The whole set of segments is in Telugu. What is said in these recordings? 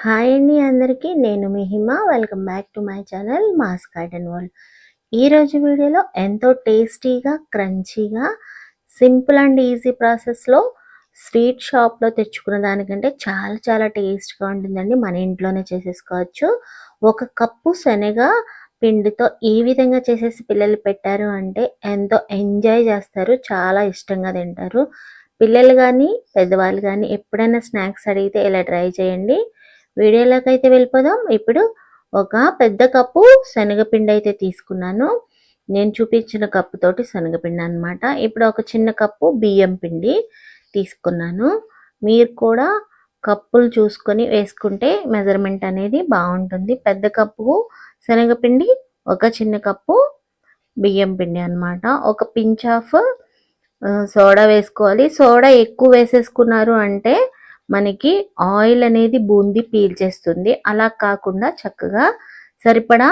హాయ్ అండి అందరికీ. నేను మీ Hima. Welcome back to my channel mass garden world. ఈరోజు వీడియోలో ఎంతో టేస్టీగా, క్రంచీగా, సింపుల్ అండ్ ఈజీ ప్రాసెస్లో స్వీట్ షాప్లో తెచ్చుకున్న దానికంటే చాలా చాలా టేస్ట్గా ఉంటుందండి. మన ఇంట్లోనే చేసేసుకోవచ్చు. 1 కప్పు శనగ పిండితో ఈ విధంగా చేసేసి పిల్లలు పెట్టారు అంటే ఎంతో ఎంజాయ్ చేస్తారు, చాలా ఇష్టంగా తింటారు. పిల్లలు కానీ పెద్దవాళ్ళు కానీ ఎప్పుడైనా స్నాక్స్ అడిగితే ఇలా ట్రై చేయండి. వీడియోలోకి అయితే వెళ్ళిపోదాం. ఇప్పుడు ఒక పెద్ద కప్పు శనగపిండి అయితే తీసుకున్నాను. నేను చూపించిన కప్పు తోటి శనగపిండి అనమాట. ఇప్పుడు ఒక చిన్న కప్పు బియ్యం పిండి తీసుకున్నాను. మీరు కూడా కప్పులు చూసుకొని వేసుకుంటే మెజర్మెంట్ అనేది బాగుంటుంది. పెద్ద కప్పు శనగపిండి, ఒక చిన్న కప్పు బియ్యం పిండి అనమాట. ఒక పించ్ ఆఫ్ సోడా వేసుకోవాలి. సోడా ఎక్కువ వేసేసుకున్నారు అంటే మనకి ఆయిల్ అనేది బూందీ పీల్చేస్తుంది. అలా కాకుండా చక్కగా సరిపడా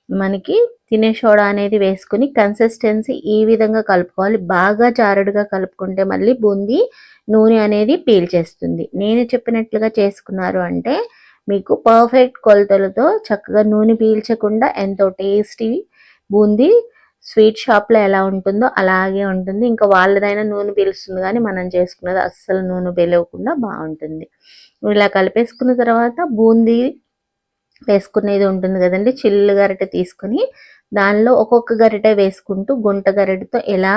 మనకి తినే సోడా అనేది వేసుకుని కన్సిస్టెన్సీ ఈ విధంగా కలుపుకోవాలి. బాగా జారుడుగా కలుపుకుంటే మళ్ళీ బూందీ నూనె అనేది పీల్చేస్తుంది. నేను చెప్పినట్లుగా చేసుకున్నారు అంటే మీకు పర్ఫెక్ట్ కొలతలతో చక్కగా నూనె పీల్చకుండా ఎంతో టేస్టీ బూందీ స్వీట్ షాప్లో ఎలా ఉంటుందో అలాగే ఉంటుంది. ఇంకా వాళ్ళదైనా నూనె పీలుస్తుంది కానీ మనం చేసుకున్నది అస్సలు నూనె పీలవకుండా బాగుంటుంది. ఇలా కలిపేసుకున్న తర్వాత బూందీ వేసుకునేది ఉంటుంది కదండి, చిల్లు గరిటె తీసుకొని దానిలో ఒక్కొక్క గరిటె వేసుకుంటూ గుంట గరిటెతో ఎలా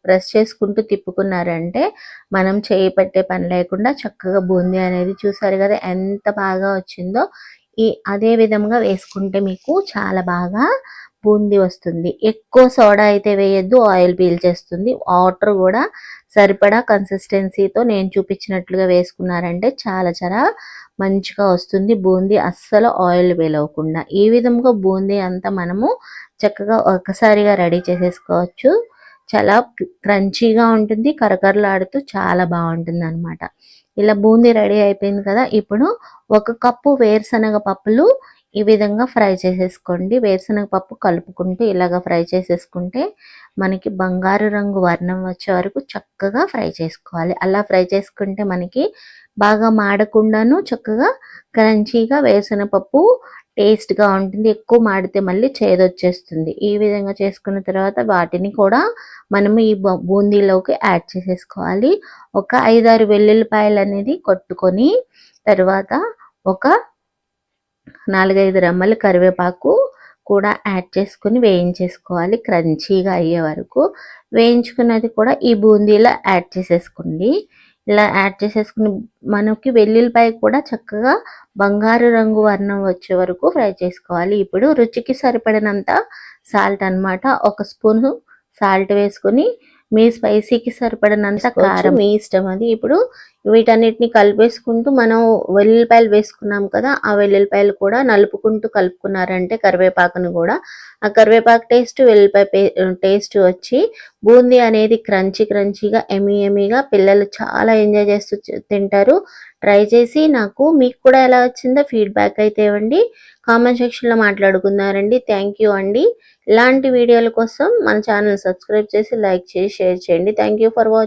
ప్రెస్ చేసుకుంటూ తిప్పుకున్నారంటే మనం చేయి పెట్టే పని లేకుండా చక్కగా బూందీ అనేది చూసారు కదా ఎంత బాగా వచ్చిందో. అదే విధంగా వేసుకుంటే మీకు చాలా బాగా బూందీ వస్తుంది. ఎక్కువ సోడా అయితే వేయద్దు, ఆయిల్ పీల్చేస్తుంది. వాటర్ కూడా సరిపడా కన్సిస్టెన్సీతో నేను చూపించినట్లుగా వేసుకున్నారంటే చాలా చాలా మంచిగా వస్తుంది బూందీ, అస్సలు ఆయిల్ వేలవకుండా. ఈ విధంగా బూందీ అంతా మనము చక్కగా ఒకసారిగా రెడీ చేసేసుకోవచ్చు. చాలా క్రంచీగా ఉంటుంది, కరకరలాడుతూ చాలా బాగుంటుంది అనమాట. ఇలా బూందీ రెడీ అయిపోయింది కదా. ఇప్పుడు 1 కప్పు వేరుశనగ పప్పులు ఈ విధంగా ఫ్రై చేసేసుకోండి. వేరుశనగ పప్పు కలుపుకుంటూ ఇలాగ ఫ్రై చేసేసుకుంటే మనకి బంగారు రంగు వర్ణం వచ్చే వరకు చక్కగా ఫ్రై చేసుకోవాలి. అలా ఫ్రై చేసుకుంటే మనకి బాగా మాడకుండాను చక్కగా క్రంచీగా వేరుశనగపప్పు టేస్ట్గా ఉంటుంది. ఎక్కువ మాడితే మళ్ళీ చేదొచ్చేస్తుంది. ఈ విధంగా చేసుకున్న తర్వాత వాటిని కూడా మనము ఈ బూందీలోకి యాడ్ చేసేసుకోవాలి. ఒక 5-6 వెల్లుల్లిపాయలు అనేది కొట్టుకొని తర్వాత ఒక 4-5 రెమ్మలు కరివేపాకు కూడా యాడ్ చేసుకుని వేయించేసుకోవాలి. క్రంచీగా అయ్యే వరకు వేయించుకున్నది కూడా ఈ బూందీలో యాడ్ చేసేసుకోండి. ఇలా యాడ్ చేసేసుకుని మనకి వెల్లుల్లిపాయ కూడా చక్కగా బంగారు రంగు వర్ణం వచ్చే వరకు ఫ్రై చేసుకోవాలి. ఇప్పుడు రుచికి సరిపడినంత సాల్ట్ అనమాట, 1 స్పూను సాల్ట్ వేసుకొని మీ స్పైసీకి సరిపడినంత కారం మీ ఇష్టం అది. ఇప్పుడు వీటన్నిటిని కలిపేసుకుంటూ మనం వెల్లుల్లిపాయలు వేసుకున్నాం కదా, ఆ వెల్లుల్లిపాయలు కూడా నలుపుకుంటూ కలుపుకున్నారంటే కరివేపాకును కూడా, ఆ కరివేపాకు టేస్ట్ వెల్లుల్లిపాయ టేస్ట్ వచ్చి బూందీ అనేది క్రంచీగా ఎమీగా పిల్లలు చాలా ఎంజాయ్ చేస్తూ తింటారు. ట్రై చేసి నాకు మీకు కూడా ఎలా వచ్చిందో ఫీడ్బ్యాక్ అయితే ఇవ్వండి. కామెంట్ సెక్షన్లో మాట్లాడుకున్నారండి. థ్యాంక్ యూ అండి. ఇలాంటి వీడియోల కోసం మన ఛానల్ సబ్స్క్రైబ్ చేసి లైక్ చేసి షేర్ చేయండి. Thank you for watching.